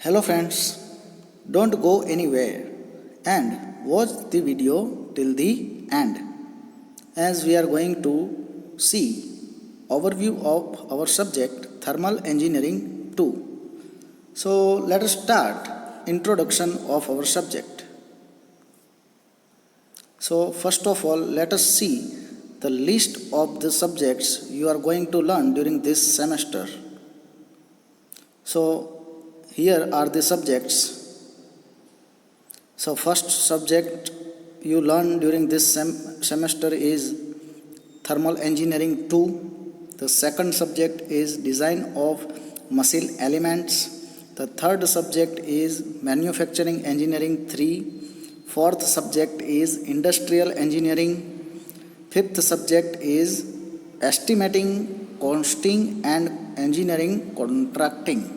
Hello friends, don't go anywhere and watch the video till the end as we are going to see overview of our subject thermal engineering 2. So let us start introduction of our subject. So first of all, let us see the list of the subjects you are going to learn during this semester. So here are the subjects. So first subject you learn during this semester is thermal engineering 2. The second subject is design of machine elements. The third subject is manufacturing engineering 3. Fourth subject is industrial engineering. Fifth subject is estimating, costing and engineering contracting.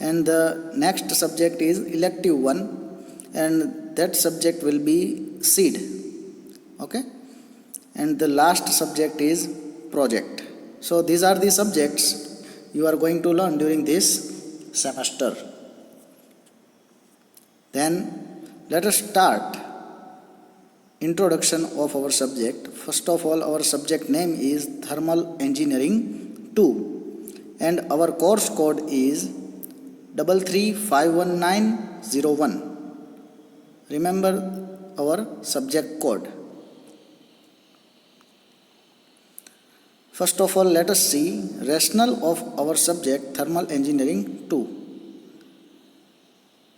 And the next subject is elective one, and that subject will be seed. Okay, and the last subject is project. So these are the subjects you are going to learn during this semester. Then let us start introduction of our subject. First of all, our subject name is thermal engineering 2 and our course code is 33-51901. Remember our subject code. First of all, let us see rationale of our subject thermal engineering 2.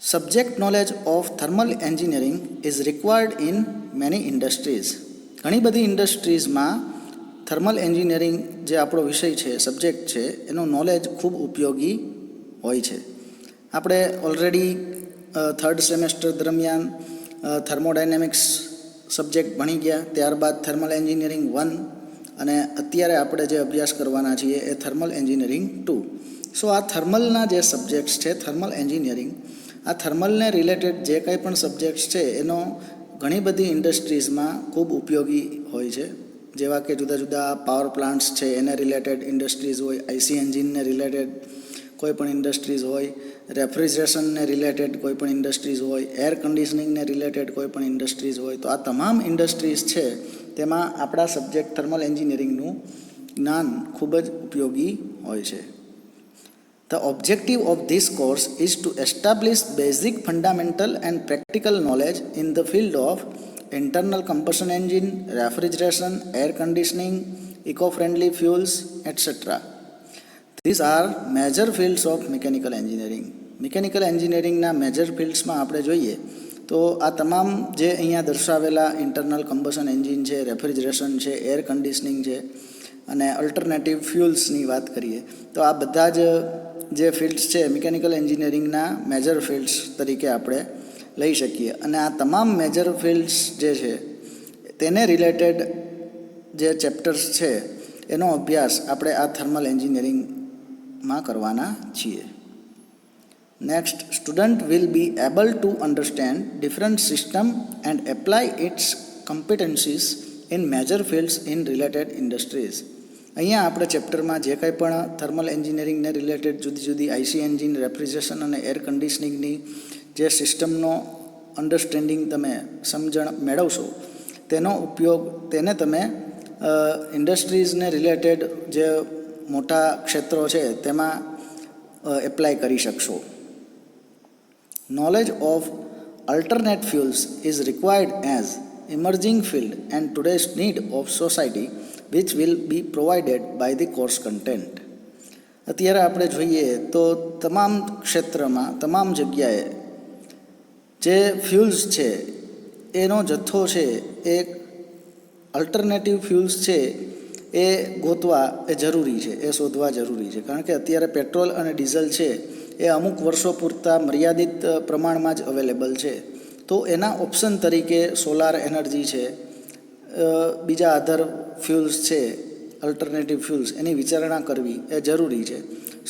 Subject knowledge of thermal engineering is required in many industries. ઘણી બધી ઇન્ડસ્ટ્રીઝમાં thermal engineering જે આપણો વિષય છે, subject છે, એનું knowledge ખૂબ ઉપયોગી હોય છે. આપણે ઓલરેડી થર્ડ સેમેસ્ટર દરમિયાન થર્મોડાયનેમિક્સ સબ્જેક્ટ ભણી ગયા, ત્યારબાદ થર્મલ એન્જિનિયરિંગ 1 અને અત્યારે આપણે જે અભ્યાસ કરવાના છીએ એ થર્મલ એન્જિનિયરિંગ 2. સો આ થર્મલના જે સબ્જેક્ટ્સ છે, થર્મલ એન્જિનિયરિંગ, આ થર્મલને રિલેટેડ જે કંઈ પણ સબ્જેક્ટ્સ છે એનો ઘણી બધી ઇન્ડસ્ટ્રીઝમાં ખૂબ ઉપયોગી હોય છે. જેવા કે જુદા જુદા પાવર પ્લાન્ટ્સ છે એને રિલેટેડ ઇન્ડસ્ટ્રીઝ હોય, આઈસી એન્જિનને રિલેટેડ કોઈ પણ ઇન્ડસ્ટ્રીઝ હોય, રેફ્રિજરેશનને રિલેટેડ કોઈ પણ ઇન્ડસ્ટ્રીઝ હોય, એર કન્ડિશનિંગને રિલેટેડ કોઈ પણ ઇન્ડસ્ટ્રીઝ હોય. તો આ તમામ ઇન્ડસ્ટ્રીઝ છે તેમાં આપણા સબ્જેક્ટ થર્મલ એન્જિનિયરિંગનું જ્ઞાન ખૂબ જ ઉપયોગી હોય છે. The objective of this course is to establish basic fundamental and practical knowledge in the field of internal combustion engine, refrigeration, air conditioning, eco-friendly fuels, etc. These are major fields of mechanical engineering. Mechanical એન્જિનિયરિંગના major ફિલ્ડ્સમાં આપણે જોઈએ તો આ તમામ જે અહીંયા દર્શાવેલા internal combustion engine છે, રેફ્રિજરેશન છે, એર કન્ડિશનિંગ છે અને અલ્ટરનેટિવ ફ્યુલ્સની વાત કરીએ તો આ બધા જ જે ફિલ્ડ્સ છે મિકેનિકલ એન્જિનિયરિંગના મેજર ફિલ્ડ્સ તરીકે આપણે લઈ શકીએ. અને આ તમામ મેજર ફિલ્ડ્સ જે છે તેને રિલેટેડ જે ચેપ્ટર્સ છે એનો અભ્યાસ આપણે આ થર્મલ એન્જિનિયરિંગમાં કરવાના છીએ. Next, student will be able to understand different system and apply its competencies in major fields in related industries. અહીંયા આપણે ચેપ્ટરમાં જે કંઈ પણ થર્મલ એન્જિનિયરિંગને રિલેટેડ જુદી જુદી આઈસી એન્જિન, રેફ્રિજરેશન અને એર કન્ડિશનિંગની જે સિસ્ટમનો અન્ડરસ્ટેન્ડિંગ તમે સમજણ મેળવશો તેનો ઉપયોગ તેને તમે ઇન્ડસ્ટ્રીઝને રિલેટેડ જે મોટા ક્ષેત્રો છે તેમાં એપ્લાય કરી શકશો. Knowledge of alternate fuels is required as emerging field and today's need of society which will be provided by the course content. અત્યારે આપણે જોઈએ તો તમામ ક્ષેત્રમાં, તમામ જગ્યાએ જે ફ્યુલ્સ છે એનો જથ્થો છે એ અલ્ટરનેટિવ ફ્યુલ્સ છે એ ગોતવા એ જરૂરી છે, એ શોધવા જરૂરી છે. કારણ કે અત્યારે પેટ્રોલ અને ડીઝલ છે એ અમુક વર્ષો પૂરતા મર્યાદિત પ્રમાણમાં જ અવેલેબલ છે. તો એના ઓપ્શન તરીકે સોલાર એનર્જી છે, બીજા અધર ફ્યુલ્સ છે, અલ્ટરનેટિવ ફ્યુલ્સ, એની વિચારણા કરવી એ જરૂરી છે.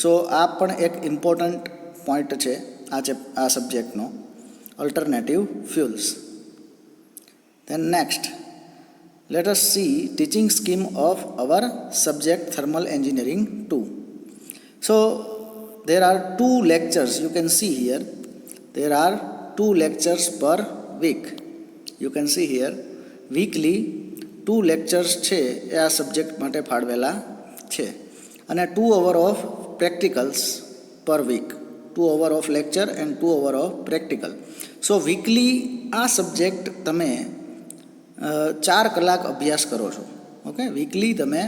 સો આ પણ એક ઇમ્પોર્ટન્ટ પોઈન્ટ છે આ સબ્જેક્ટનો, alternative fuels. Then next, let us see teaching scheme of our subject thermal engineering 2. So there are 2 lectures. You can see here, there are 2 lectures per week. You can see here, weekly 2 lectures છે એ આ subject માટે ફાળવેલા છે, અને 2 hours of practicals per week. 2 hours of lecture and 2 hours of practical. So weekly આ subject તમે 4 કલાક અભ્યાસ કરો છો. ઓકે, વીકલી તમે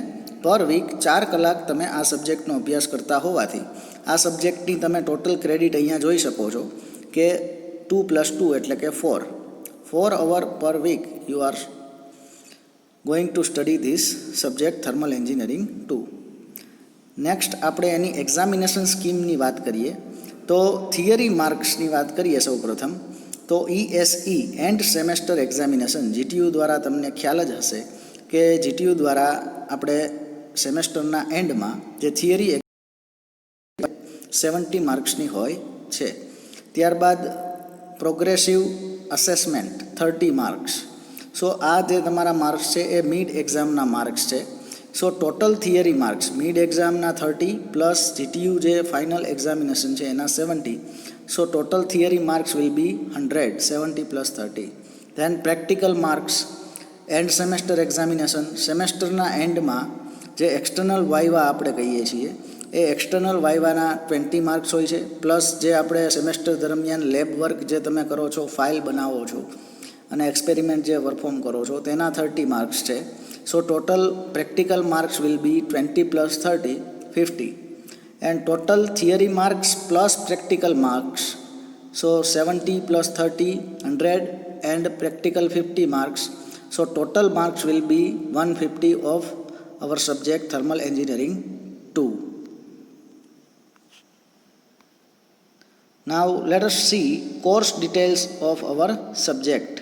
પર વીક 4 કલાક તમે આ સબ્જેક્ટનો અભ્યાસ કરતા હોવાથી આ સબ્જેક્ટની તમે ટોટલ ક્રેડિટ અહીંયા જોઈ શકો છો કે 2 + 2 એટલે કે 4 hours per week you are going to study this subject thermal engineering 2. Next આપણે એની એક્ઝામિનેશન સ્કીમની વાત કરીએ તો થિયરી માર્ક્સની વાત કરીએ સૌ પ્રથમ તો ESE and semester examination GTU દ્વારા તમને ખ્યાલ જ હશે કે GTU દ્વારા આપણે સેમેસ્ટરના એન્ડમાં જે થિયરી 70 માર્ક્સની હોય છે. ત્યારબાદ પ્રોગ્રેસિવ અસેસમેન્ટ 30 માર્ક્સ. સો આ જે તમારા માર્ક્સ છે એ મિડ એક્ઝામના માર્ક્સ છે. So total theory marks mid એક્ઝામના 30 પ્લસ GTU જે ફાઇનલ એક્ઝામિનેશન છે એના 70. So total theory marks will be 100, 70 + 30. Then practical marks end semester examination, સેમેસ્ટરના એન્ડમાં જે એક્સટર્નલ વાઇવા આપણે કહીએ છીએ એ એક્સટર્નલ વાઇવાના 20 માર્ક્સ હોય છે, પ્લસ જે આપણે સેમેસ્ટર દરમિયાન લેબ વર્ક જે તમે કરો છો, ફાઇલ બનાવો છો અને એક્સપેરિમેન્ટ જે પરફોર્મ કરો છો તેના 30 માર્ક્સ છે. So total practical marks will B 20 + 30, 50. End total theory marks plus practical marks, so 70 + 30, 100 and practical 50 marks. So total marks will B 150 of our subject thermal engineering 2. Now let us see course details of our subject.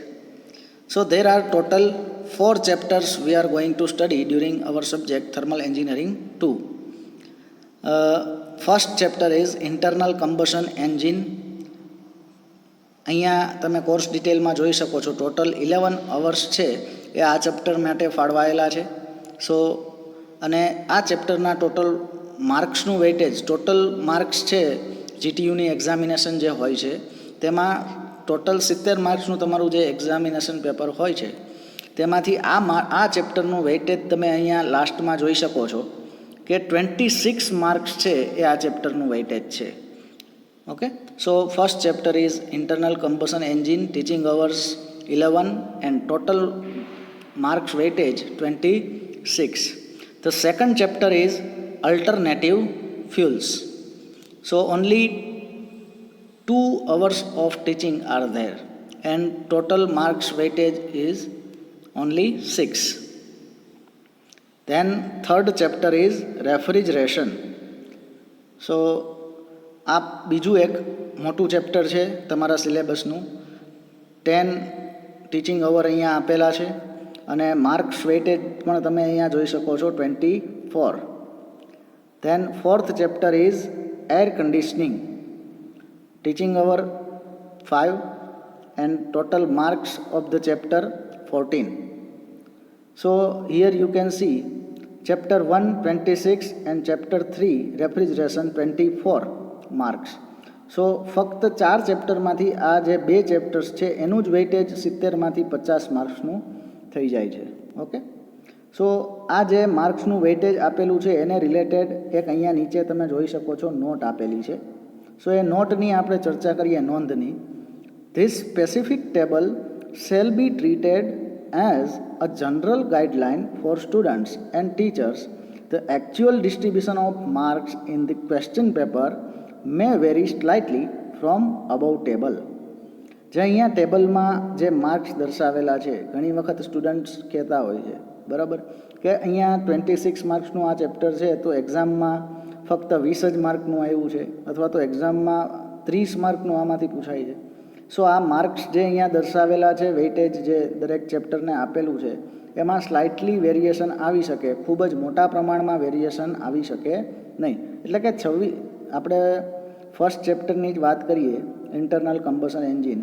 So there are total 4 chapters we are going to study during our subject thermal engineering 2. First chapter is internal combustion engine. અહીંયા તમે course ડિટેલમાં જોઈ શકો છો total 11 hours છે એ આ chapter માટે ફાળવાયેલા છે. સો અને આ ચેપ્ટરના ટોટલ માર્ક્સનું વેઇટેજ, ટોટલ માર્ક્સ છે GTUની એક્ઝામિનેશન જે હોય છે તેમાં ટોટલ 70 માર્ક્સનું તમારું જે એક્ઝામિનેશન પેપર હોય છે તેમાંથી આ ચેપ્ટરનું વેઇટેજ તમે અહીંયા લાસ્ટમાં જોઈ શકો છો કે 26 માર્ક્સ છે એ આ ચેપ્ટરનું વેઇટેજ છે. Okay, so first chapter is internal combustion engine, teaching hours 11 end total marks weightage 26. The second chapter is alternative fuels. So only 2 hours of teaching are there and total marks weightage is only 6. Then third chapter is refrigeration. So આ બીજું એક મોટું chapter છે તમારા સિલેબસનું. 10 teaching અવર અહીંયા આપેલા છે અને માર્ક્સ વેઇટેજ પણ તમે અહીંયા જોઈ શકો છો 24. Then fourth chapter is air conditioning, teaching hour 5 and total marks of the chapter 14. So here you can see chapter 1 26 and chapter 3 refrigeration 24 marks. સો ફક્ત 4 ચેપ્ટરમાંથી આ જે 2 ચેપ્ટર્સ છે એનું જ વેઇટેજ 70માંથી 50 માર્ક્સનું થઈ જાય છે. ઓકે, સો આ જે માર્ક્સનું વેઇટેજ આપેલું છે એને રિલેટેડ એક અહીંયા નીચે તમે જોઈ શકો છો નોટ આપેલી છે. સો એ નોટની આપણે ચર્ચા કરીએ, નોંધની. This specific table shall be treated as a general guideline for students and teachers. The actual distribution of marks in the question paper may vary slightly from above table. જે અહીંયા ટેબલમાં જે માર્ક્સ દર્શાવેલા છે ઘણી વખત સ્ટુડન્ટ્સ કહેતા હોય છે, બરાબર, કે અહીંયા 26 માર્ક્સનું આ ચેપ્ટર છે તો એક્ઝામમાં ફક્ત 20 જ માર્કનું આવ્યું છે અથવા તો એક્ઝામમાં 30 માર્કનું આમાંથી પૂછાય છે. સો આ માર્ક્સ જે અહીંયા દર્શાવેલા છે, વેઇટેજ જે દરેક ચેપ્ટરને આપેલું છે એમાં સ્લાઇટલી વેરિએશન આવી શકે, ખૂબ જ મોટા પ્રમાણમાં વેરિએશન આવી શકે નહીં. એટલે કે આપણે ફર્સ્ટ ચેપ્ટરની જ વાત કરીએ ઇન્ટરનલ કમ્બશન એન્જિન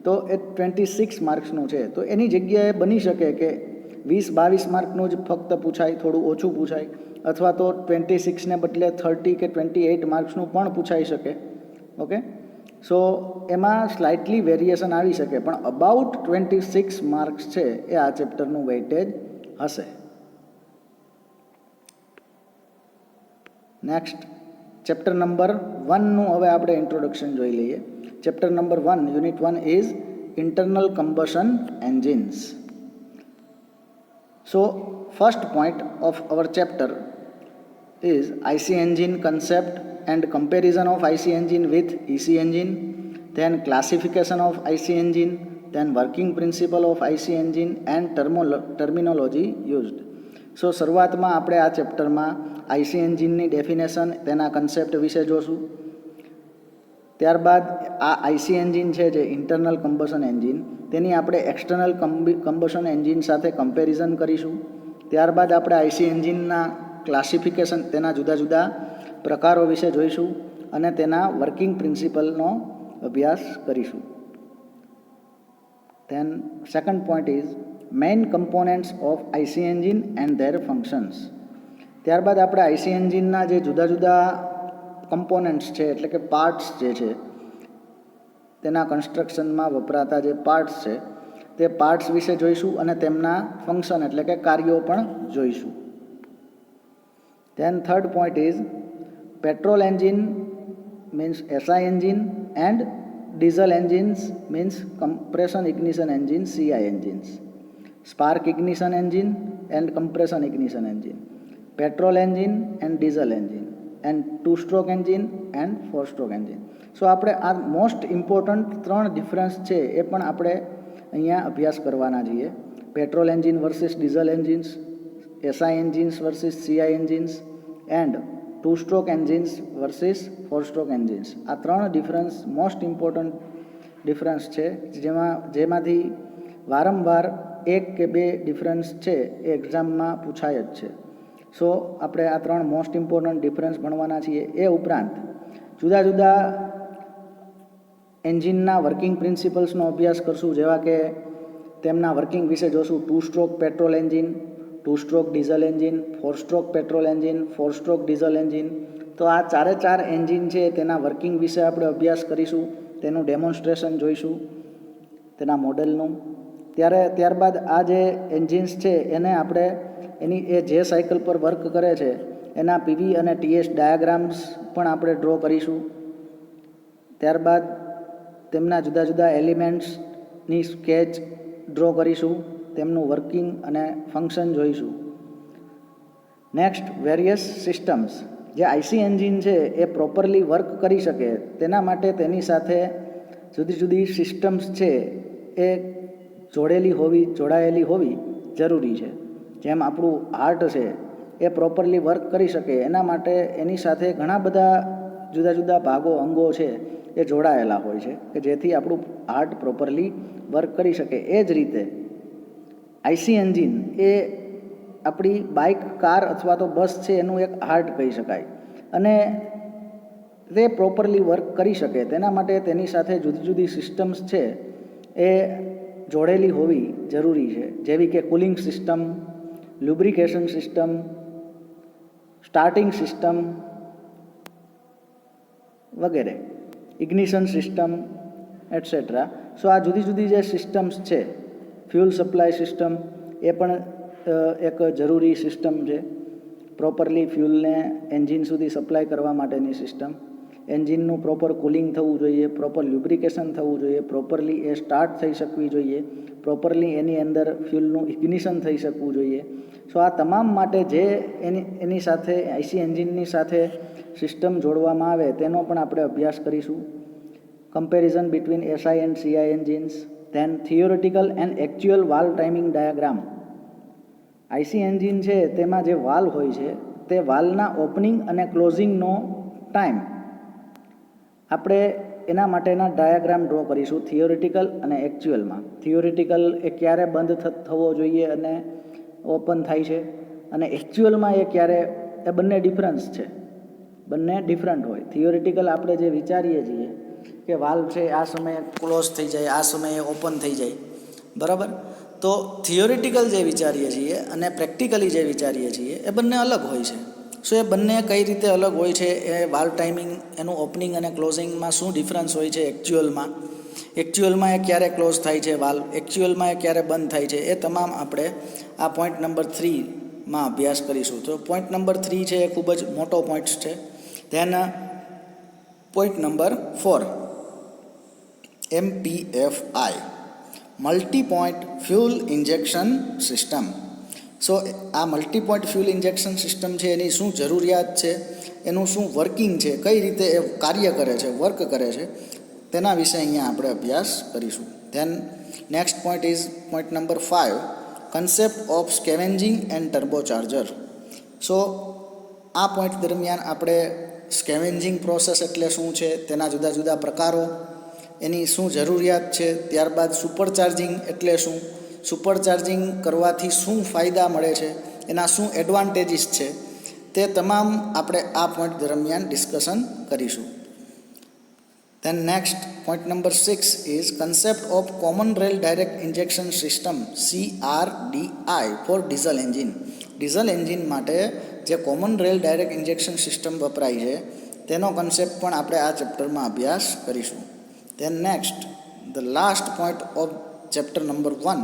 તો એ 26 માર્ક્સનું છે, તો એની જગ્યાએ બની શકે કે 20-22 માર્કનું જ ફક્ત પૂછાય, થોડું ઓછું પૂછાય, અથવા તો 26ને બદલે 30 કે 28 માર્ક્સનું પણ પૂછાઈ શકે. ઓકે, સો એમાં સ્લાઇટલી વેરિએશન આવી શકે, પણ અબાઉટ 26 માર્ક્સ છે એ આ ચેપ્ટરનું વેઇટેજ હશે. નેક્સ્ટ, ચેપ્ટર નંબર 1નું હવે આપણે ઇન્ટ્રોડક્શન જોઈ લઈએ. Chapter number 1, unit 1 is internal combustion engines. So, first point of our chapter is IC engine concept and comparison of IC engine with EC engine, then classification of IC engine, then working principle of IC engine and terminology used. So, શરૂઆતમાં આપણે આ ચેપ્ટરમાં IC એન્જિનની definition, તેના concept વિશે જોશું. ત્યારબાદ આ IC engine છે જે ઇન્ટરનલ કમ્બશન એન્જિન, તેની આપણે એક્સટર્નલ કમ્બશન એન્જિન સાથે કમ્પેરિઝન કરીશું. ત્યારબાદ આપણે IC એન્જિનના ક્લાસિફિકેશન, તેના જુદા જુદા પ્રકારો વિશે જોઈશું અને તેના વર્કિંગ પ્રિન્સિપલનો અભ્યાસ કરીશું. Then second point is main components of IC engine and their functions. ત્યારબાદ આપણે IC એન્જિનના જે જુદા જુદા કમ્પોનન્ટ્સ છે, એટલે કે પાર્ટ્સ જે છે, તેના કન્સ્ટ્રક્શનમાં વપરાતા જે પાર્ટ્સ છે તે પાર્ટ્સ વિશે જોઈશું અને તેમના ફંક્શન એટલે કે કાર્યો પણ જોઈશું. Then third point is petrol engine means SI engine and diesel engines means compression ignition engine CI engines, spark ignition engine and compression ignition engine, petrol engine and diesel engine and two stroke engine and four stroke engine. So આપણે આ most important 3 difference છે એ પણ આપણે અહીંયા અભ્યાસ કરવાના છીએ. Petrol engine versus diesel engines, SI engines versus CI engines and two stroke engines versus four stroke engines. આ 3 ડિફરન્સ મોસ્ટ ઇમ્પોર્ટન્ટ ડિફરન્સ છે, જેમાંથી વારંવાર 1 કે 2 ડિફરન્સ છે એ એક્ઝામમાં પૂછાય જ છે. સો આપણે આ 3 મોસ્ટ ઇમ્પોર્ટન્ટ ડિફરન્સ ભણવાના છીએ. એ ઉપરાંત જુદા જુદા એન્જિનના વર્કિંગ પ્રિન્સિપલ્સનો અભ્યાસ કરશું, જેવા કે તેમના વર્કિંગ વિશે જોશું. Two stroke petrol engine, two stroke diesel engine, four stroke petrol engine, four stroke diesel engine. તો આ 4 એન્જિન છે તેના વર્કિંગ વિશે આપણે અભ્યાસ કરીશું, તેનું ડેમોન્સ્ટ્રેશન જોઈશું, તેના મોડેલનું. ત્યારબાદ આ જે એન્જિન્સ છે એને આપણે એની જે સાયકલ પર વર્ક કરે છે એના PV અને TS ડાયાગ્રામ્સ પણ આપણે ડ્રો કરીશું. ત્યારબાદ તેમના જુદા જુદા એલિમેન્ટ્સની સ્કેચ ડ્રો કરીશું, તેમનું વર્કિંગ અને ફંક્શન જોઈશું. Next, various systems. જે IC એન્જિન છે એ પ્રોપરલી વર્ક કરી શકે તેના માટે તેની સાથે જુદી જુદી સિસ્ટમ્સ છે એ જોડાયેલી હોવી જરૂરી છે. જેમ આપણું હાર્ટ છે એ પ્રોપરલી વર્ક કરી શકે એના માટે એની સાથે ઘણા બધા જુદા જુદા ભાગો, અંગો છે એ જોડાયેલા હોય છે કે જેથી આપણું હાર્ટ પ્રોપરલી વર્ક કરી શકે. એ જ રીતે IC એન્જિન એ આપણી બાઇક, કાર અથવા તો બસ છે એનું એક હાર્ટ કહી શકાય, અને તે પ્રોપરલી વર્ક કરી શકે તેના માટે તેની સાથે જુદી જુદી સિસ્ટમ્સ છે એ જોડેલી હોવી જરૂરી છે, જેવી કે cooling system, lubrication system, starting system વગેરે, ઇગ્નિશન સિસ્ટમ એટસેટ્રા. સો આ જુદી જુદી જે સિસ્ટમ્સ છે, ફ્યુલ સપ્લાય સિસ્ટમ એ પણ એક જરૂરી સિસ્ટમ છે. પ્રોપરલી ફ્યુલને એન્જિન સુધી સપ્લાય કરવા માટેની સિસ્ટમ. એન્જિનનું પ્રોપર કુલિંગ થવું જોઈએ, પ્રોપર લ્યુબ્રિકેશન થવું જોઈએ, પ્રોપરલી એ સ્ટાર્ટ થઈ શકવી જોઈએ, પ્રોપરલી એની અંદર ફ્યુલનું ઇગ્નિશન થઈ શકવું જોઈએ. સો આ તમામ માટે જે એની સાથે IC એન્જિનની સાથે સિસ્ટમ જોડવામાં આવે તેનો પણ આપણે અભ્યાસ કરીશું. Comparison between SI and CI engines, then theoretical and actual valve timing diagram. IC engine છે તેમાં જે વાલ્વ હોય છે તે વાલ્વના ઓપનિંગ અને ક્લોઝિંગનો ટાઈમ આપણે એના માટેના ડાયાગ્રામ ડ્રો કરીશું, થિયોરિટિકલ અને એકચ્યુઅલમાં. થિયોરિટિકલ એ ક્યારે બંધ થવો જોઈએ અને ઓપન થાય છે, અને એકચ્યુઅલમાં એ ક્યારે, એ બંને ડિફરન્સ છે, બંને ડિફરન્ટ હોય. થિયોરિટિકલ આપણે જે વિચારીએ છીએ કે વાલ્વ છે આ સમયે ક્લોઝ થઈ જાય, આ સમયે ઓપન થઈ જાય, બરાબર, તો થિયોરિટિકલ જે વિચારીએ છીએ અને પ્રેક્ટિકલી જે વિચારીએ છીએ એ બંને અલગ હોય છે. સો એ બંને કઈ રીતે અલગ હોય છે, એ વાલ્વ ટાઈમિંગ, એનું ઓપનિંગ અને ક્લોઝિંગમાં શું ડિફરન્સ હોય છે એકચ્યુઅલમાં એ ક્યારે ક્લોઝ થાય છે વાલ્વ, એકચ્યુઅલમાં એ ક્યારે બંધ થાય છે, એ તમામ આપણે આ પોઈન્ટ નંબર 3માં અભ્યાસ કરીશું. તો પોઈન્ટ નંબર 3 છે એ ખૂબ જ મોટો પોઈન્ટ છે. Then point number 4, MPFI, multi point fuel injection system. So આ multi point fuel injection system છે એની શું જરૂરિયાત છે, એનું શું વર્કિંગ છે, કઈ રીતે એ કાર્ય કરે છે, વર્ક કરે છે, તેના વિશે અહીંયા આપણે અભ્યાસ કરીશું. Then next point is point number 5, concept of scavenging and turbocharger. So આ પોઈન્ટ દરમિયાન આપણે સ્કેવેન્જિંગ પ્રોસેસ એટલે શું છે, તેના જુદા જુદા પ્રકારો, એની શું જરૂરિયાત છે, ત્યારબાદ સુપરચાર્જિંગ એટલે શું, સુપરચાર્જિંગ કરવાથી શું ફાયદા મળે છે, એના શું એડવાન્ટેજીસ છે, તે તમામ આપણે આ પોઈન્ટ દરમિયાન ડિસ્કશન કરીશું. Then next point number 6 is concept of common rail direct injection system, CRDI, for diesel engine. Diesel engine માટે જે common rail direct injection system વપરાય છે તેનો કન્સેપ્ટ પણ આપણે આ ચેપ્ટરમાં અભ્યાસ કરીશું. Then next, the last point of chapter number 1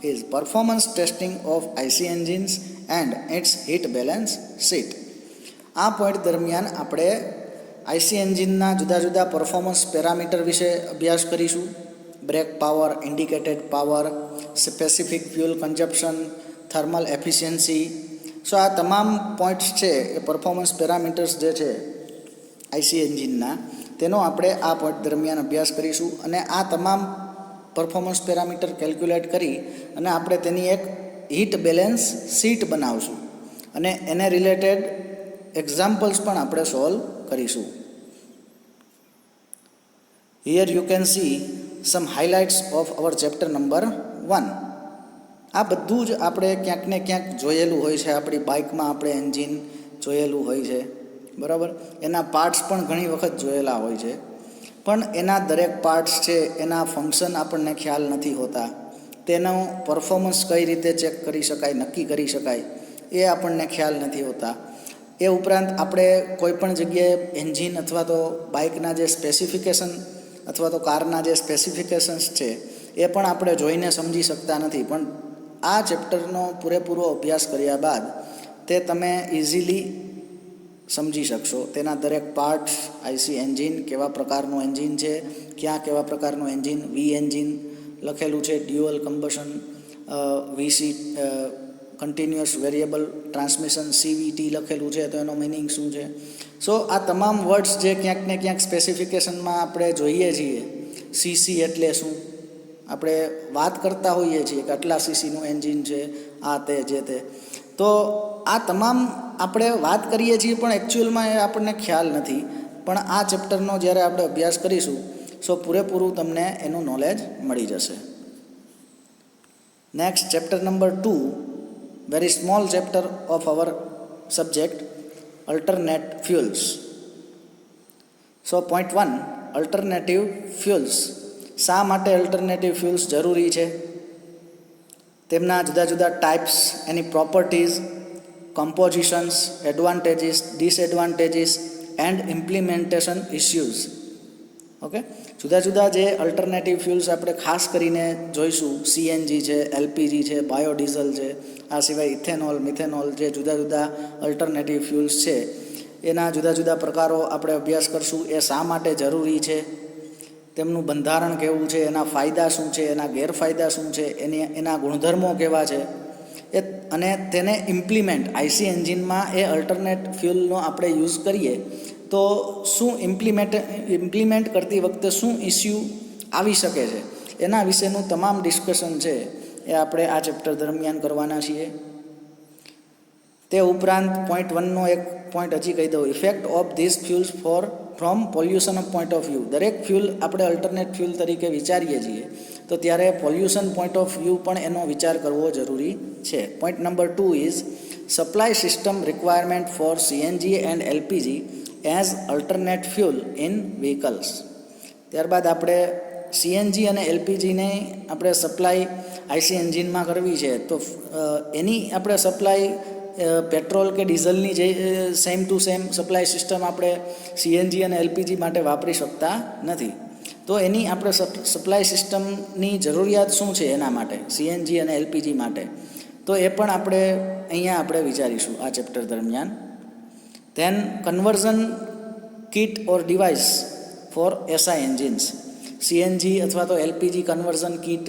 is performance testing of IC engines and its heat balance sheet. આ પોઈન્ટ દરમિયાન આપણે આઈસી એન્જિનના જુદા જુદા પરફોર્મન્સ પેરામીટર વિશે અભ્યાસ કરીશું. Brake power, indicated power, specific fuel consumption, thermal efficiency. So આ તમામ પોઈન્ટ્સ છે એ પરફોર્મન્સ પેરામીટર્સ જે છે આઈસી એન્જિનના, તેનો આપણે આ પોઈન્ટ દરમિયાન અભ્યાસ કરીશું. અને આ તમામ પરફોર્મન્સ પેરામીટર કેલ્ક્યુલેટ કરી અને આપણે તેની એક હીટ બેલેન્સ શીટ બનાવશું અને એને રિલેટેડ એક્ઝામ્પલ્સ પણ આપણે સોલ્વ કરીશું. Here you can see sum highlights of our chapter number 1. આ બધું જ આપણે ક્યાંક ને ક્યાંક જોયેલું હોય છે. આપણી બાઇકમાં આપણે એન્જિન જોયેલું હોય છે, બરાબર. એના પાર્ટ્સ પણ ઘણી વખત જોયેલા હોય છે, પણ એના દરેક પાર્ટ્સ છે એના ફંક્શન આપણને ખ્યાલ નથી હોતા. તેનો પરફોર્મન્સ કઈ રીતે ચેક કરી શકાય, નક્કી કરી શકાય, એ આપણને ખ્યાલ નથી હોતા. એ ઉપરાંત આપણે કોઈ પણ જગ્યાએ એન્જિન અથવા તો બાઇકના જે સ્પેસિફિકેશન અથવા તો કારના જે સ્પેસિફિકેશન્સ છે એ પણ આપણે જોઈને સમજી શકતા નથી. પણ આ ચેપ્ટરનો પૂરેપૂરો અભ્યાસ કર્યા બાદ તે તમે ઇઝીલી સમજી શકશો. તેના દરેક પાર્ટ્સ, આઈસી એન્જિન કેવા પ્રકારનું એન્જિન છે, ક્યાં કેવા પ્રકારનું એન્જિન, વી એન્જિન લખેલું છે, dual combustion, V C continuous variable transmission, CVT લખેલું છે, તો એનો મિનિંગ શું છે. સો આ તમામ વર્ડ્સ જે ક્યાંક ને ક્યાંક સ્પેસિફિકેશનમાં આપણે જોઈએ છીએ, સીસી એટલે શું, આપણે વાત કરતા હોઈએ છીએ કે આટલા સીસીનું એન્જિન છે, આ તે જે તે, તો આ તમામ આપણે વાત કરીએ છીએ પણ એકચ્યુઅલમાં એ આપણને ખ્યાલ નથી. પણ આ ચેપ્ટરનો જ્યારે આપણે અભ્યાસ કરીશું સો પૂરેપૂરું તમને એનું નોલેજ મળી જશે. Next chapter number 2, very small chapter of our subject, alternate fuels. So point 1, alternative fuels. શા માટે અલ્ટરનેટિવ ફ્યુલ્સ જરૂરી છે, તેમના જુદા જુદા ટાઈપ્સ, એની properties, compositions, advantages, disadvantages and implementation issues. Okay, જુદા જુદા જે અલ્ટરનેટિવ ફ્યુલ્સ આપણે ખાસ કરીને જોઈશું, સીએનજી છે, એલપીજી છે, બાયોડીઝલ છે, આ સિવાય ઇથેનોલ, મિથેનોલ, જે જુદા જુદા અલ્ટરનેટિવ ફ્યુલ્સ છે એના જુદા જુદા પ્રકારો આપણે અભ્યાસ કરશું. એ શા માટે જરૂરી છે, તેમનું બંધારણ કેવું છે, એના ફાયદા શું છે, એના ગેરફાયદા શું છે, એના ગુણધર્મો કેવા છે, અને તેને ઇમ્પ્લિમેન્ટ આઈસી એન્જિનમાં એ અલ્ટરનેટ ફ્યુલનો આપણે યુઝ કરીએ તો શું ઇમ્પ્લિમેન્ટ કરતી વખતે શું ઇસ્યુ આવી શકે છે, એના વિશેનું તમામ ડિસ્કશન છે એ આપણે આ ચેપ્ટર દરમિયાન કરવાના છીએ. તે ઉપરાંત પોઈન્ટ 1નો એક પોઈન્ટ હજી કહી દઉં, effect of this fuels from pollution of point of view. દરેક ફ્યુલ આપણે અલ્ટરનેટ ફ્યુલ તરીકે વિચારીએ છીએ તો ત્યારે પોલ્યુશન પોઈન્ટ ઓફ વ્યૂ પણ એનો વિચાર કરવો જરૂરી છે. Point number 2 is supply system requirement for CNG and LPG as alternate fuel in vehicles. ત્યારબાદ આપણે સીએનજી અને એલપીજીને આપણે સપ્લાય આઈસી એન્જિનમાં કરવી છે, તો એની આપણે સપ્લાય પેટ્રોલ કે ડીઝલની જે same to same supply system આપણે સીએનજી અને એલપીજી માટે વાપરી શકતા નથી. તો એની આપણે સપ્લાય સિસ્ટમની જરૂરિયાત શું છે એના માટે, સીએનજી અને એલપીજી માટે, તો એ પણ આપણે વિચારીશું આ ચેપ્ટર દરમિયાન. Then conversion kit or device for SI engines. CNG અથવા તો એલપીજી કન્વર્ઝન કિટ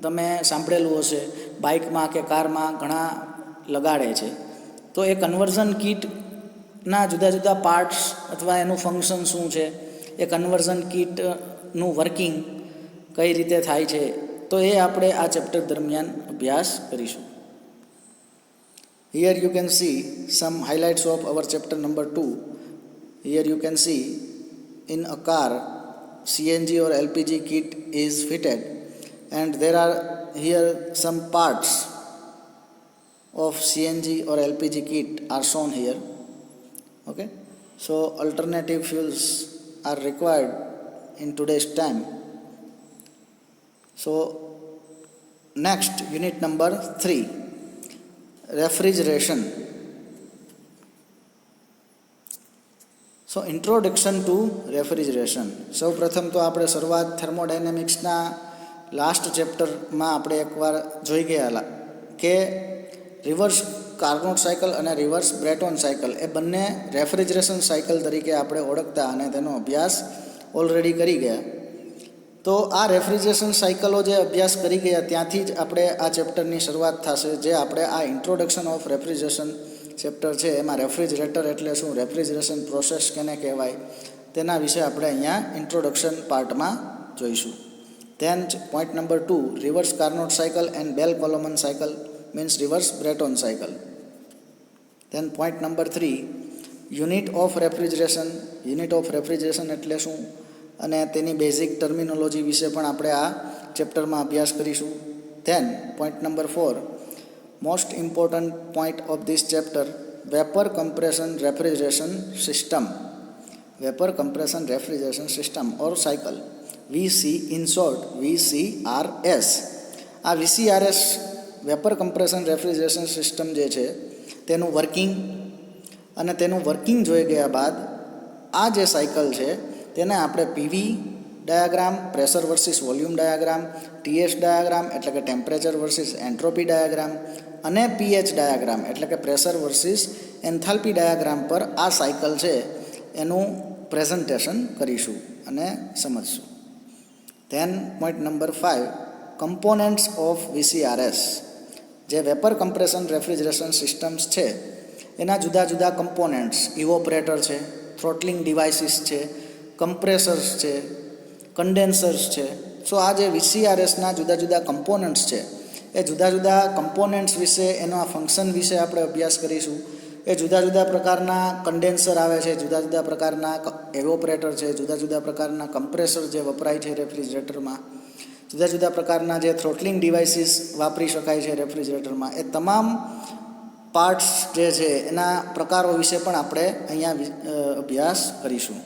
તમે સાંભળેલું હશે, બાઇકમાં કે કારમાં ઘણા લગાડે છે. તો એ કન્વર્ઝન કિટના જુદા જુદા પાર્ટ્સ અથવા એનું ફંક્શન શું છે, એ કન્વર્ઝન કિટનું વર્કિંગ કઈ રીતે થાય છે, તો એ આપણે આ ચેપ્ટર દરમિયાન અભ્યાસ કરીશું. Here you can see some highlights of our chapter number 2. Here you can see in a car CNG or LPG kit is fitted, and there are here some parts of CNG or LPG kit are shown here. Okay, so alternative fuels are required in today's time. So next, unit number 3, refrigeration. So introduction to refrigeration. સૌ પ્રથમ તો આપણે શરૂઆત થર્મોડાયનેમિક્સના last ચેપ્ટરમાં આપણે એકવાર જોઈ ગયેલા કે રિવર્સ કાર્નોટ સાયકલ અને રિવર્સ બ્રેટોન સાયકલ એ બંને રેફ્રિજરેશન સાયકલ તરીકે આપણે ઓળખતા અને તેનો અભ્યાસ ઓલરેડી કરી ગયા. તો આ રેફ્રિજરેશન સાયકલો જે અભ્યાસ કરી ગયા ત્યાંથી જ આપણે આ ચેપ્ટરની શરૂઆત થશે, જે આપણે આ ઇન્ટ્રોડક્શન ઓફ રેફ્રિજરેશન ચેપ્ટર છે એમાં રેફ્રિજરેટર એટલે શું, રેફ્રિજરેશન પ્રોસેસ કેને કહેવાય, તેના વિશે આપણે અહીંયા ઇન્ટ્રોડક્શન પાર્ટમાં જોઈશું. Then point number 2, reverse Carnot cycle and Bell Coleman cycle means reverse Brayton cycle. Then point number 3, unit of refrigeration. Unit of refrigeration એટલે શું અને તેની બેઝિક ટર્મિનોલોજી વિશે પણ આપણે આ ચેપ્ટરમાં અભ્યાસ કરીશું. Than point number 4, most important point of this chapter, vapour compression refrigeration system. Vapour compression refrigeration system or cycle, VC in short VCRS. આ VCRS vapour compression refrigeration system જે છે તેનું વર્કિંગ અને તેનું વર્કિંગ જોઈ ગયા બાદ આ જે સાયકલ છે તેને આપણે PV diagram, pressure versus volume diagram, TS diagram એટલે કે ટેમ્પરેચર વર્સિસ એન્ટ્રોપી ડાયાગ્રામ અને PH ડાયાગ્રામ એટલે કે પ્રેશર વર્સિસ એન્થાલ્પી ડાયાગ્રામ પર આ સાયકલ છે એનું પ્રેઝન્ટેશન કરીશું અને સમજશું. Then point number 5, components of VCRS. જે વેપર કમ્પ્રેશન રેફ્રિજરેશન સિસ્ટમ્સ છે એના જુદા જુદા કમ્પોનન્ટ્સ, ઇવોપરેટર છે, થ્રોટલિંગ ડિવાઇસીસ છે, કમ્પ્રેસર્સ છે, કન્ડેન્સર્સ છે. સો આ જે VCRSના જુદા જુદા કમ્પોનન્ટ્સ છે એ જુદા જુદા કમ્પોનન્ટ્સ વિશે, એના ફંક્શન વિશે આપણે અભ્યાસ કરીશું. એ જુદા જુદા પ્રકારના કન્ડેન્સર આવે છે, જુદા જુદા પ્રકારના એવોપરેટર છે, જુદા જુદા પ્રકારના કમ્પ્રેસર જે વપરાય છે રેફ્રિજરેટરમાં, જુદા જુદા પ્રકારના જે થ્રોટલિંગ ડિવાઇસીસ વાપરી શકાય છે રેફ્રિજરેટરમાં, એ તમામ પાર્ટ્સ જે છે એના પ્રકારો વિશે પણ આપણે અહીંયા અભ્યાસ કરીશું.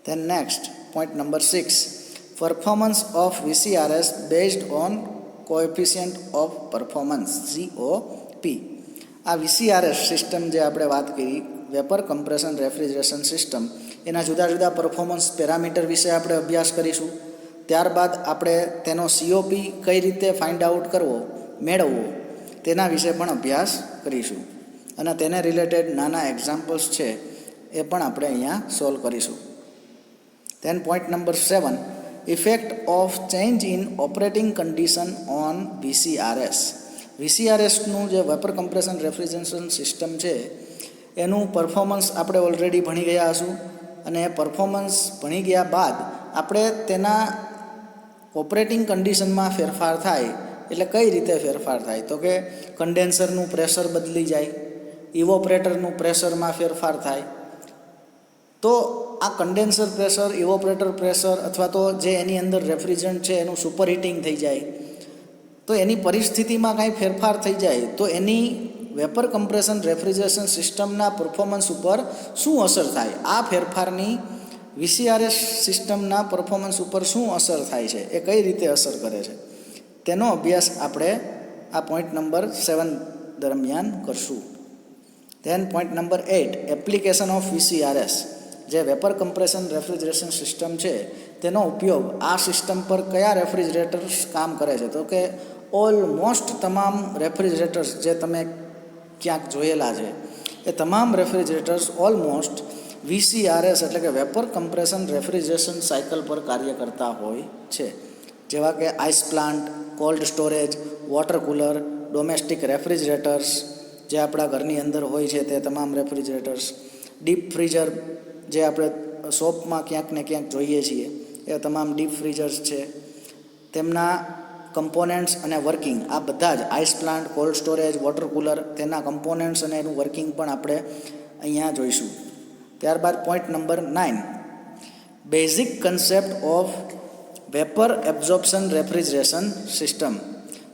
Then next point number 6, performance of VCRS based on coefficient of performance COP. આ VCRS સિસ્ટમ જે આપણે વાત કરી, વેપર કમ્પ્રેશન રેફ્રિજરેશન સિસ્ટમ, એના જુદા જુદા પરફોર્મન્સ પેરામીટર વિશે આપણે અભ્યાસ કરીશું. ત્યારબાદ આપણે તેનો COP કઈ રીતે ફાઇન્ડ આઉટ કરવો, મેળવવો, તેના વિશે પણ અભ્યાસ કરીશું અને તેને રિલેટેડ નાના એક્ઝામ્પલ્સ છે એ પણ આપણે અહીંયા સોલ્વ કરીશું. Than point number 7, effect of change in operating condition on VCRS. VCRSનું જે વેપર કમ્પ્રેશન રેફ્રિજરેશન સિસ્ટમ છે એનું પરફોર્મન્સ આપણે ઓલરેડી ભણી ગયા હશું અને એ પરફોર્મન્સ ભણી ગયા બાદ આપણે તેના ઓપરેટિંગ કન્ડિશનમાં ફેરફાર થાય એટલે કઈ રીતે ફેરફાર થાય, તો કે કન્ડેન્સરનું પ્રેશર બદલી જાય, ઇવોપરેટરનું પ્રેશરમાં ફેરફાર થાય. તો આ કન્ડેન્સર પ્રેશર, ઇવોપરેટર પ્રેશર અથવા તો જે એની અંદર રેફ્રિજરન્ટ છે એનું સુપર હીટિંગ થઈ જાય, તો એની પરિસ્થિતિમાં કાંઈ ફેરફાર થઈ જાય તો એની વેપર કમ્પ્રેશન રેફ્રિજરેશન સિસ્ટમના પરફોર્મન્સ ઉપર શું અસર થાય, આ ફેરફારની VCRS સિસ્ટમના પરફોર્મન્સ ઉપર શું અસર થાય છે, એ કઈ રીતે અસર કરે છે, તેનો અભ્યાસ આપણે આ પોઈન્ટ નંબર 7 દરમિયાન કરશું. Than point number 8, application of VCRS. જે વેપર કમ્પ્રેશન રેફ્રિજરેશન સિસ્ટમ છે તેનો ઉપયોગ આ સિસ્ટમ પર કયા રેફ્રિજરેટર્સ કામ કરે છે, તો કે ઓલમોસ્ટ તમામ રેફ્રિજરેટર્સ જે તમે ક્યાંક જોયેલા છે એ તમામ રેફ્રિજરેટર્સ ઓલમોસ્ટ VCRS એટલે કે વેપર કમ્પ્રેશન રેફ્રિજરેશન સાયકલ પર કાર્ય કરતા હોય છે, જેવા કે ice plant, cold storage, water cooler, domestic refrigerators જે આપણા ઘરની અંદર હોય છે તે તમામ રેફ્રિજરેટર્સ, ડીપ ફ્રીઝર જે આપણે શોપમાં ક્યાંક ને ક્યાંક જોઈએ છીએ એ તમામ ડીપ ફ્રીઝર્સ છે, તેમના કમ્પોનન્ટ્સ અને વર્કિંગ, આ બધા જ ice plant, cold storage, water cooler, તેના કમ્પોનન્ટ્સ અને એનું વર્કિંગ પણ આપણે અહીંયા જોઈશું. ત્યારબાદ point number 9, basic concept of vapour absorption refrigeration system.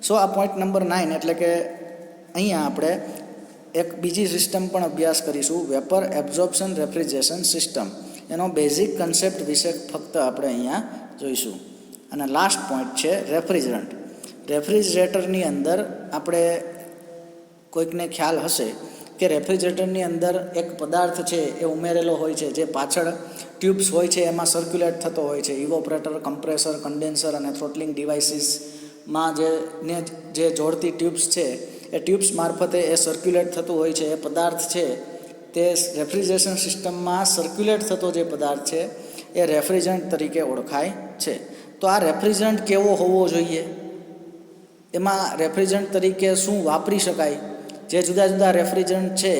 So આ પોઈન્ટ નંબર 9 એટલે કે અહીંયા આપણે એક બીજી સિસ્ટમ પણ અભ્યાસ કરીશું, વેપર એબ્ઝોર્પ્શન રેફ્રિજરેશન સિસ્ટમ. એનો બેઝિક કન્સેપ્ટ વિશે ફક્ત આપણે અહીંયા જોઈશું. અને લાસ્ટ પોઈન્ટ છે રેફ્રિજરન્ટ. રેફ્રિજરેટરની અંદર આપણે કોઈકને ખ્યાલ હશે કે રેફ્રિજરેટરની અંદર એક પદાર્થ છે એ ઉમેરેલો હોય છે, જે પાછળ ટ્યુબ્સ હોય છે એમાં સર્ક્યુલેટ થતો હોય છે. ઇવોપરેટર, કમ્પ્રેસર, કન્ડેન્સર અને થ્રોટલિંગ ડિવાઇસીસમાં જે જોડતી ટ્યુબ્સ છે એ ટ્યુબ્સ મારફતે એ સર્ક્યુલેટ થતું હોય છે. એ પદાર્થ છે તે રેફ્રિજરેશન સિસ્ટમમાં સર્ક્યુલેટ થતો જે પદાર્થ છે એ રેફ્રિજરન્ટ તરીકે ઓળખાય છે. તો આ રેફ્રિજરન્ટ કેવો હોવો જોઈએ, એમાં રેફ્રિજરન્ટ તરીકે શું વાપરી શકાય, જે જુદા જુદા રેફ્રિજરન્ટ છે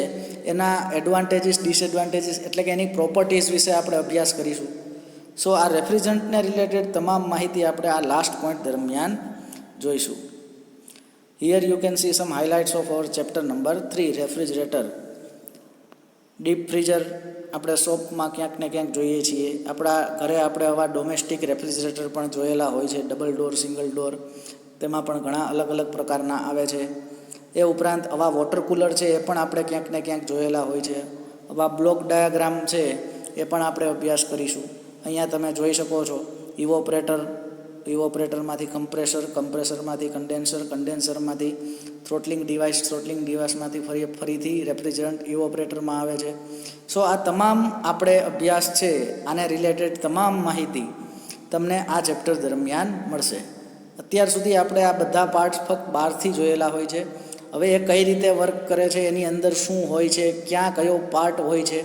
એના એડવાન્ટેજીસ, ડિસએડવાન્ટેજીસ એટલે કે એની પ્રોપર્ટીઝ વિશે આપણે અભ્યાસ કરીશું. સો આ રેફ્રિજરન્ટને રિલેટેડ તમામ માહિતી આપણે આ લાસ્ટ પોઈન્ટ દરમિયાન જોઈશું. Here you can see sum highlights of our chapter number 3, refrigerator. Deep freezer આપણે શોપમાં ક્યાંક ને ક્યાંક જોઈએ છીએ. આપણા ઘરે આપણે આવા ડોમેસ્ટિક રેફ્રિજરેટર પણ જોયેલા હોય છે, ડબલ ડોર, સિંગલ ડોર, તેમાં પણ ઘણા અલગ અલગ પ્રકારના આવે છે. એ ઉપરાંત આવા વોટર કુલર છે એ પણ આપણે ક્યાંક ને ક્યાંક જોયેલા હોય છે. આવા બ્લોક ડાયાગ્રામ છે એ પણ આપણે અભ્યાસ કરીશું. અહીંયા તમે જોઈ શકો છો ઇવોપરેટરમાંથી કમ્પ્રેસર, કમ્પ્રેસરમાંથી કન્ડેન્સર, કન્ડેન્સરમાંથી થ્રોટલિંગ ડિવાઇસમાંથી ફરીથી રેફ્રિજરન્ટ ઇવોપરેટરમાં આવે છે. સો આ તમામ આપણે અભ્યાસ છે, આને રિલેટેડ તમામ માહિતી તમને આ ચેપ્ટર દરમિયાન મળશે. અત્યાર સુધી આપણે આ બધા પાર્ટ્સ ફક્ત બહારથી જોયેલા હોય છે. હવે એ કઈ રીતે વર્ક કરે છે, એની અંદર શું હોય છે, ક્યાં કયો પાર્ટ હોય છે,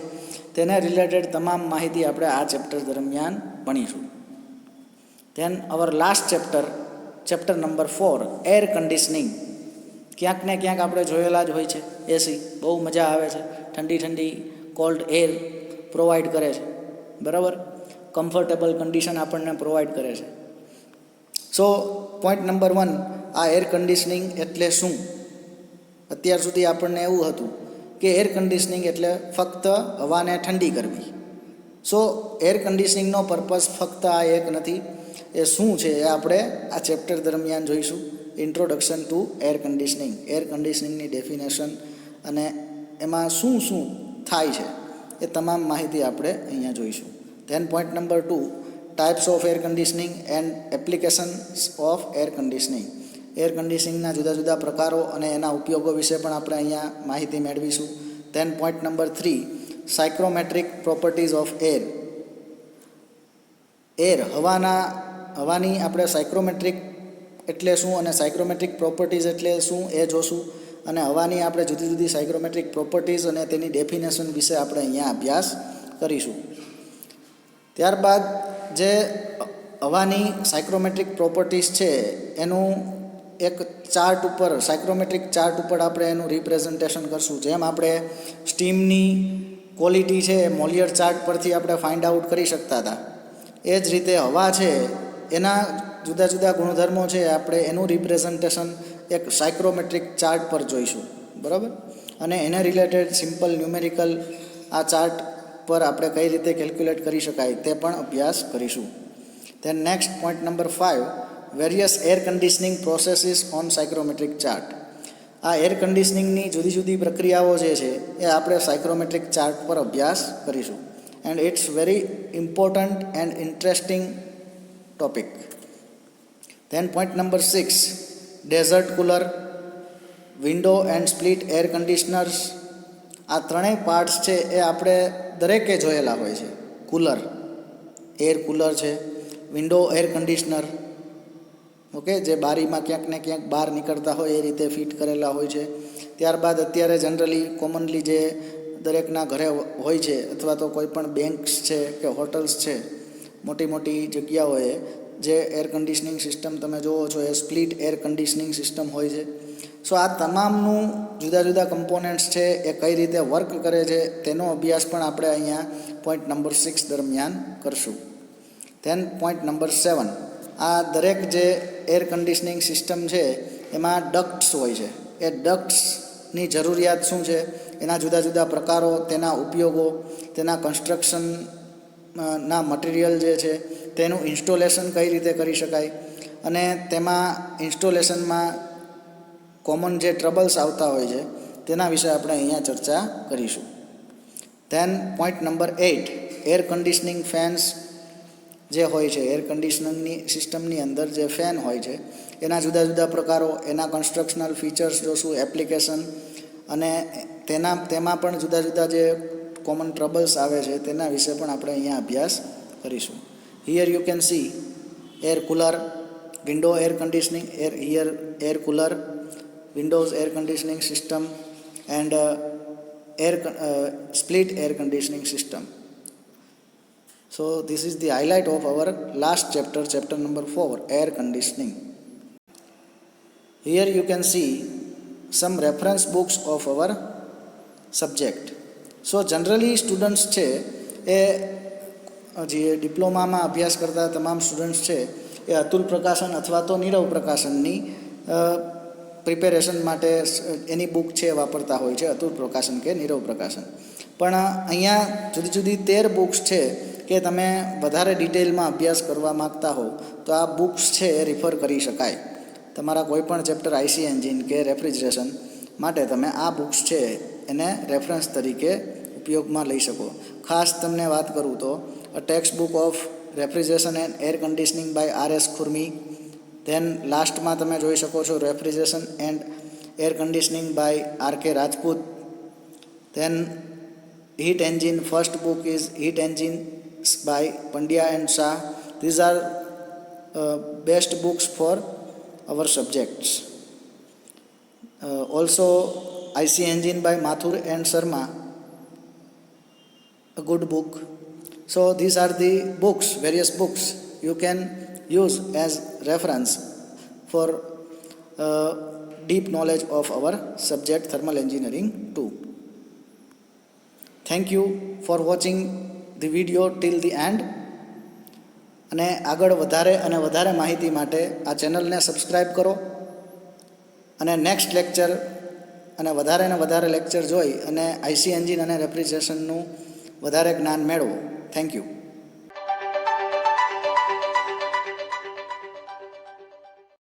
તેને રિલેટેડ તમામ માહિતી આપણે આ ચેપ્ટર દરમિયાન ભણીશું. Then our last chapter number 4, air conditioning. ક્યાંક ને ક્યાંક આપણે જોયેલા જ હોય છે. એસી બહુ મજા આવે છે, ઠંડી ઠંડી કોલ્ડ એર પ્રોવાઈડ કરે છે, બરાબર, કમ્ફર્ટેબલ કન્ડિશન આપણને પ્રોવાઈડ કરે છે. સો પોઈન્ટ નંબર 1, આ એર કન્ડિશનિંગ એટલે શું? અત્યાર સુધી આપણને એવું હતું કે એર કન્ડિશનિંગ એટલે ફક્ત હવાને ઠંડી કરવી. સો એર કન્ડિશનિંગનો પર્પઝ ફક્ત આ એક નથી. એ શું છે એ આપણે આ ચેપ્ટર દરમિયાન જોઈશું. Introduction to air conditioning, air કન્ડિશનિંગની ડેફિનેશન અને એમાં શું શું થાય છે એ તમામ માહિતી આપણે અહીંયા જોઈશું. Then point number 2, types of air conditioning and applications of air conditioning. Air કન્ડિશનિંગના જુદા જુદા પ્રકારો અને એના ઉપયોગો વિશે પણ આપણે અહીંયા માહિતી મેળવીશું. Then point number 3, psychrometric properties of air. હવાની આપણે સાયક્રોમેટ્રિક એટલે શું અને સાયક્રોમેટ્રિક પ્રોપર્ટીઝ એટલે શું એ જોશું. અને હવાની આપણે જુદી જુદી સાયક્રોમેટ્રિક પ્રોપર્ટીઝ અને તેની ડેફિનેશન વિશે આપણે અહીંયા અભ્યાસ કરીશું. ત્યારબાદ જે હવાની સાયક્રોમેટ્રિક પ્રોપર્ટીઝ છે એનું એક ચાર્ટ ઉપર, સાયક્રોમેટ્રિક ચાર્ટ ઉપર આપણે એનું રિપ્રેઝન્ટેશન કરશું. જેમ આપણે સ્ટીમની ક્વોલિટી છે મોલિયર ચાર્ટ પરથી આપણે ફાઇન્ડ આઉટ કરી શકતા હતા, એ જ રીતે હવા છે એના જુદા જુદા ગુણધર્મો છે આપણે એનું રિપ્રેઝન્ટેશન એક સાયક્રોમેટ્રિક ચાર્ટ પર જોઈશું, બરાબર. અને એને રિલેટેડ સિમ્પલ ન્યુમેરિકલ આ ચાર્ટ પર આપણે કઈ રીતે કેલ્ક્યુલેટ કરી શકાય તે પણ અભ્યાસ કરીશું. Then next point number 5, various air conditioning processes on psychrometric chart. આ એર કન્ડિશનિંગની જુદી જુદી પ્રક્રિયાઓ જે છે એ આપણે સાયક્રોમેટ્રિક ચાર્ટ પર અભ્યાસ કરીશું. and it's very important and interesting topic. Then point number 6, desert cooler, window and split air conditioners. આ ત્રણેય પાર્ટ્સ છે એ આપણે દરેકે જોયેલા હોય છે. કુલર, એર કુલર છે, વિન્ડો એર કન્ડિશનર, ઓકે, જે બારીમાં ક્યાંક ને ક્યાંક બહાર નીકળતા હોય એ રીતે ફિટ કરેલા હોય છે. ત્યારબાદ અત્યારે જનરલી કોમનલી જે દરેકના ઘરે હોય છે, અથવા તો કોઈ પણ બેંક્સ છે કે હોટલ્સ છે, મોટી મોટી જગ્યાઓએ જે એર કન્ડિશનિંગ સિસ્ટમ તમે જોવો છો એ સ્પ્લિટ એર કન્ડિશનિંગ સિસ્ટમ હોય છે. સો આ તમામનું જુદા જુદા કમ્પોનન્ટ્સ છે એ કઈ રીતે વર્ક કરે છે તેનો અભ્યાસ પણ આપણે અહીંયા પોઈન્ટ નંબર 6 દરમિયાન કરશું. ધેન પોઈન્ટ નંબર 7, આ દરેક જે એર કન્ડિશનિંગ સિસ્ટમ છે એમાં ડક્ટ્સ હોય છે. એ ડક્ટ્સની જરૂરિયાત શું છે, એના જુદા જુદા પ્રકારો, તેના ઉપયોગો, તેના કન્સ્ટ્રક્શન ના મટીરિયલ જે છે તેનું ઇન્સ્ટોલેશન કઈ રીતે કરી શકાય, અને તેમાં ઇન્સ્ટોલેશનમાં કોમન જે ટ્રબલ્સ આવતા હોય છે તેના વિશે આપણે અહીંયા ચર્ચા કરીશું. Than point number 8, air conditioning fans જે હોય છે, એર કન્ડિશનિંગની સિસ્ટમની અંદર જે ફેન હોય છે એના જુદા જુદા પ્રકારો, એના કન્સ્ટ્રક્શનલ ફીચર્સ જોશું, એપ્લિકેશન, અને તેમાં પણ જુદા જુદા જે કોમન ટ્રબલ્સ આવે છે તેના વિશે પણ આપણે અહીંયા અભ્યાસ કરીશું. Here you can see air cooler, window air conditioning, air cooler, Windows air conditioning system and split air conditioning system. So this is the highlight of our last chapter, chapter number 4, air conditioning. Here you can see some reference books of our subject. So generally students છે એ જે ડિપ્લોમામાં અભ્યાસ કરતા તમામ students છે એ અતુલ પ્રકાશન અથવા તો Nirav પ્રકાશનની preparation માટે એની બુક છે વાપરતા હોય છે, અતુલ પ્રકાશન કે નીરવ પ્રકાશન. પણ અહીંયા જુદી જુદી 13 બુક્સ છે કે તમે વધારે ડિટેલમાં અભ્યાસ કરવા માગતા હો તો આ બુક્સ છે એ રિફર કરી શકાય. તમારા કોઈ પણ ચેપ્ટર આઈસી એન્જિન કે રેફ્રિજરેશન માટે તમે આ બુક્સ છે એને રેફરન્સ તરીકે ઉપયોગમાં લઈ શકો. ખાસ તમને વાત કરું તો a text book of refrigeration and air conditioning by R S. Khurmi. Then લાસ્ટમાં તમે જોઈ શકો છો refrigeration and air conditioning by R K. Rajput. Then heat engine, first book is heat engine by Pandya and Shah. These are best books for our subjects. Also IC engine by Mathur and Sharma, a good book. So these are the books, various books you can use as reference for deep knowledge of our subject thermal engineering too. Thank you for watching the video till the end. અને આગળ વધારે અને વધારે માહિતી માટે આ ચેનલને subscribe કરો અને નેક્સ્ટ લેક્ચર અને વધારે લેક્ચર જોઈ અને આઈસી એન્જિન અને રેફ્રિજરેશનનું વધારે જ્ઞાન મેળવો. Thank you.